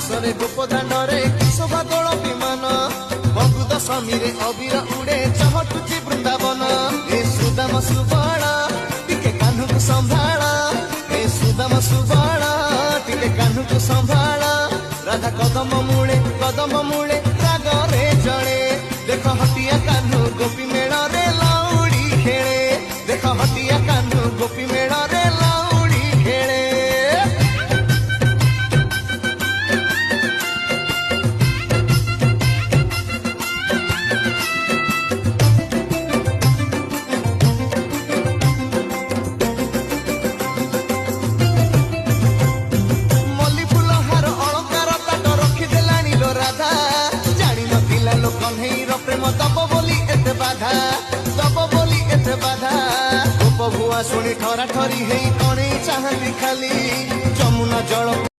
रासरे गोपदाण्डरे शोभा दोल विमान बगु दशमी रे अबीर उड़े चहटुची वृंदावन ए सुदाम सुबल टिके कान्हू को संभाल ए सुदाम सुबल टिके कान्हू को संभाल राधा कदम मूले रागरे जड़े देख हटिया कान्हू गोपी मेड़ रे लाउड़ी खेले देख हटिया कान्हू गोपी मेड़ रे लाउड़ी खेले मल्ली फूल हार अलंकार ताट रखिदेलानी लो राधा जानी नथिला लोक कन्हैर प्रेम दब बोली एते बाधा गोप भुआ शुणी ठरा ठरी हेई कणे चाहती खाली जमुना जल